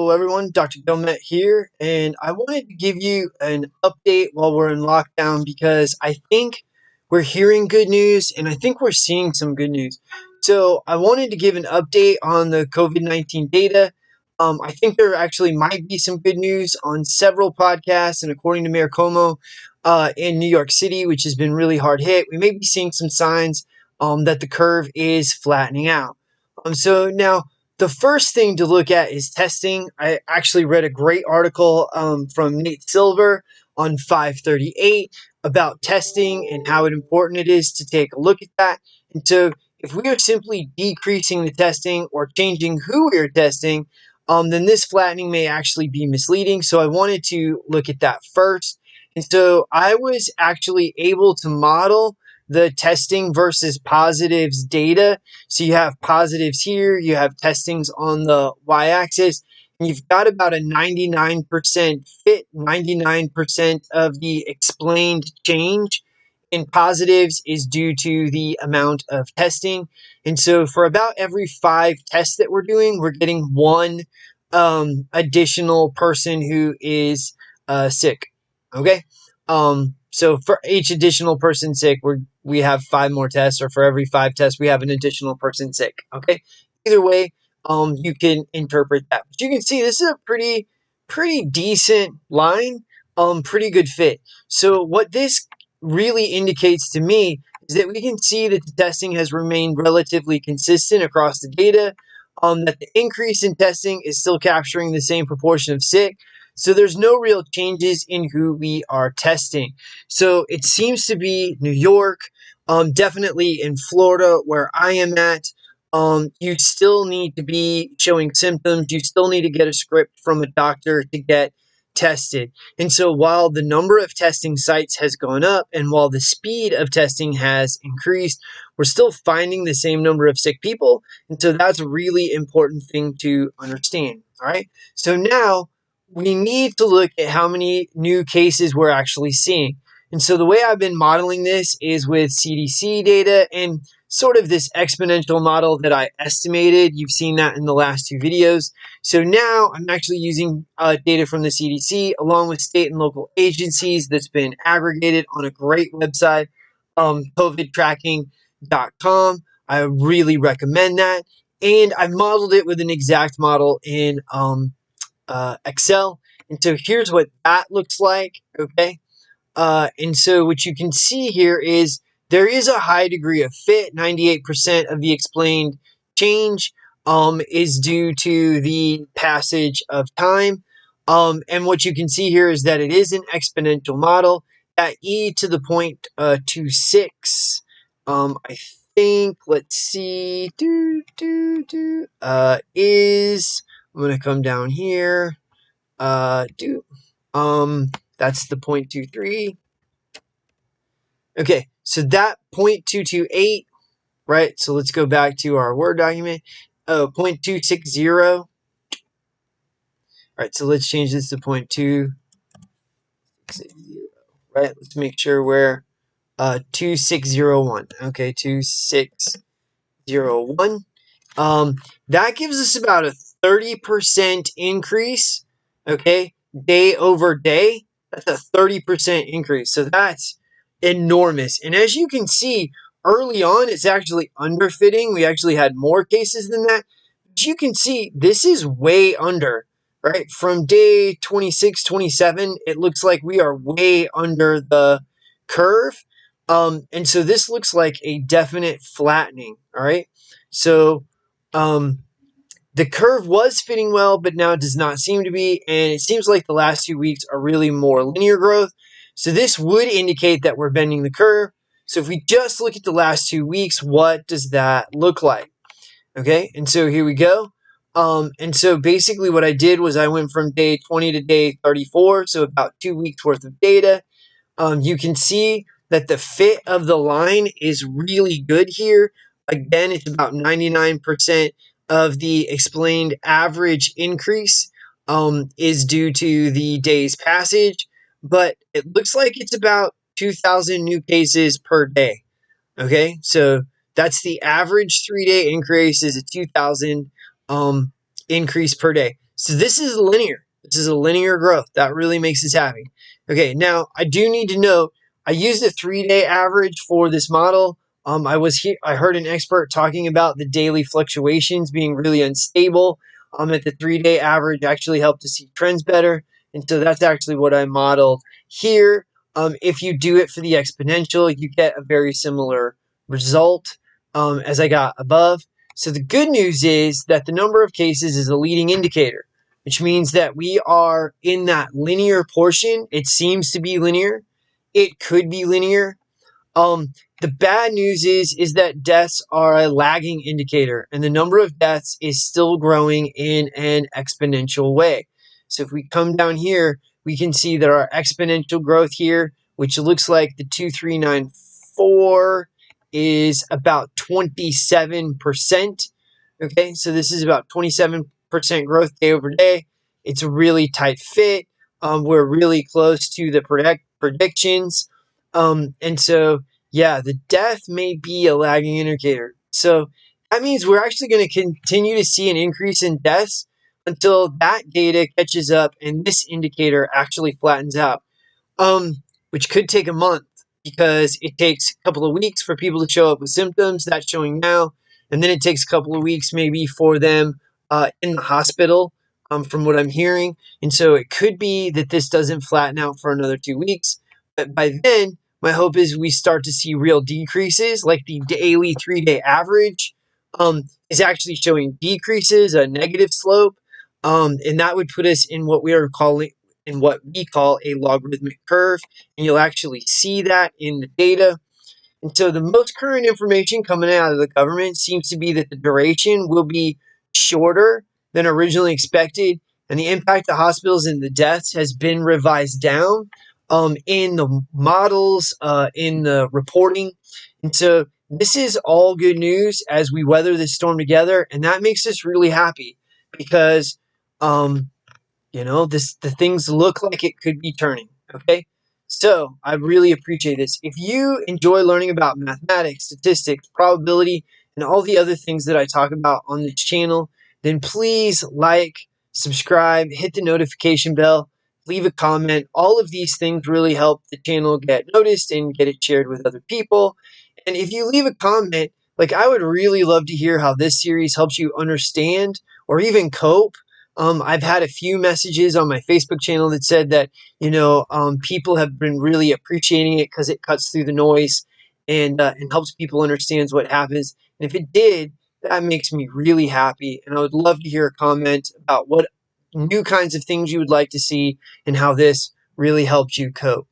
Hello everyone, Dr. Gilmet here, and I wanted to give you an update while we're in lockdown because I think we're hearing good news and I think we're seeing some good news. So I wanted to give an update on the COVID-19 data. I think there actually might be some good news on several podcasts, and according to Mayor Como in New York City, which has been really hard hit, we may be seeing some signs that the curve is flattening out. So now the first thing to look at is testing. I actually read a great article from Nate Silver on 538 about testing and how important it is to take a look at that. And so if we are simply decreasing the testing or changing who we are testing, then this flattening may actually be misleading. So I wanted to look at that first. And so I was actually able to model the testing versus positives data. So you have positives here, you have testings on the y-axis, and you've got about a 99% fit. 99% of the explained change in positives is due to the amount of testing. And so for about every 5 tests that we're doing, we're getting one additional person who is sick. Okay. So for each additional person sick, we have 5 more tests, or for every 5 tests, we have an additional person sick. Okay. Either way, you can interpret that. But you can see this is a pretty decent line, pretty good fit. So what this really indicates to me is that we can see that the testing has remained relatively consistent across the data, that the increase in testing is still capturing the same proportion of sick. So there's no real changes in who we are testing. So it seems to be New York, definitely in Florida where I am at. You still need to be showing symptoms. You still need to get a script from a doctor to get tested. And so while the number of testing sites has gone up and while the speed of testing has increased, we're still finding the same number of sick people. And so that's a really important thing to understand. All right. So now we need to look at how many new cases we're actually seeing. And so the way I've been modeling this is with CDC data and sort of this exponential model that I estimated. You've seen that in the last 2 videos. So now I'm actually using data from the CDC along with state and local agencies that's been aggregated on a great website, covidtracking.com. I really recommend that. And I've modeled it with an exact model in Excel. And so here's what that looks like. Okay. And so what you can see here is there is a high degree of fit. 98% of the explained change is due to the passage of time. And what you can see here is that it is an exponential model at e to the point 26. I think, let's see, is, I'm going to come down here, that's the 0.23. Okay, so that 0.228, right? So let's go back to our Word document. 0.260. All right, so let's change this to 0.260. Right, let's make sure we're 2601. Okay, 2601. That gives us about a 30% increase. Okay, day over day. That's a 30% increase. So that's enormous. And as you can see, early on, it's actually underfitting. We actually had more cases than that. But you can see this is way under, right? From day 26, 27, it looks like we are way under the curve. And so this looks like a definite flattening, all right? So the curve was fitting well, but now it does not seem to be. And it seems like the last 2 weeks are really more linear growth. So this would indicate that we're bending the curve. So if we just look at the last 2 weeks, what does that look like? Okay, and so here we go. And so basically what I did was I went from day 20 to day 34, so about 2 weeks worth of data. You can see that the fit of the line is really good here. Again, it's about 99% of the explained average increase is due to the day's passage, but it looks like it's about 2,000 new cases per day. Okay, so that's the average 3-day increase is a 2,000 increase per day. So this is linear. This is a linear growth. That really makes us happy. Okay, now I do need to note I used a 3-day average for this model. I heard an expert talking about the daily fluctuations being really unstable. At the 3-day average actually helped to see trends better, and so that's actually what I modeled here. If you do it for the exponential, you get a very similar result as I got above. So the good news is that the number of cases is a leading indicator, which means that we are in that linear portion. It seems to be linear. It could be linear. Um, the bad news is that deaths are a lagging indicator, and the number of deaths is still growing in an exponential way. So if we come down here, we can see that our exponential growth here, which looks like the 2394, is about 27%. Okay, so this is about 27% growth day over day. It's a really tight fit. We're really close to the predictions. And so, yeah, the death may be a lagging indicator. So that means we're actually going to continue to see an increase in deaths until that data catches up and this indicator actually flattens out, which could take a month because it takes a couple of weeks for people to show up with symptoms. That's showing now. And then it takes a couple of weeks maybe for them in the hospital, from what I'm hearing. And so it could be that this doesn't flatten out for another 2 weeks. But by then, my hope is we start to see real decreases, like the daily 3-day average is actually showing decreases, a negative slope. And that would put us in what we call a logarithmic curve. And you'll actually see that in the data. And so the most current information coming out of the government seems to be that the duration will be shorter than originally expected, and the impact of hospitals and the deaths has been revised down in the models, in the reporting. And so this is all good news as we weather this storm together, and that makes us really happy because um, the things look like it could be turning. Okay. So I really appreciate this. If you enjoy learning about mathematics, statistics, probability, and all the other things that I talk about on this channel, then please like, subscribe, hit the notification bell, leave a comment. All of these things really help the channel get noticed and get it shared with other people. And if you leave a comment, like I would really love to hear how this series helps you understand or even cope. I've had a few messages on my Facebook channel that said that, people have been really appreciating it because it cuts through the noise and helps people understand what happens. And if it did, that makes me really happy. And I would love to hear a comment about what new kinds of things you would like to see and how this really helped you cope.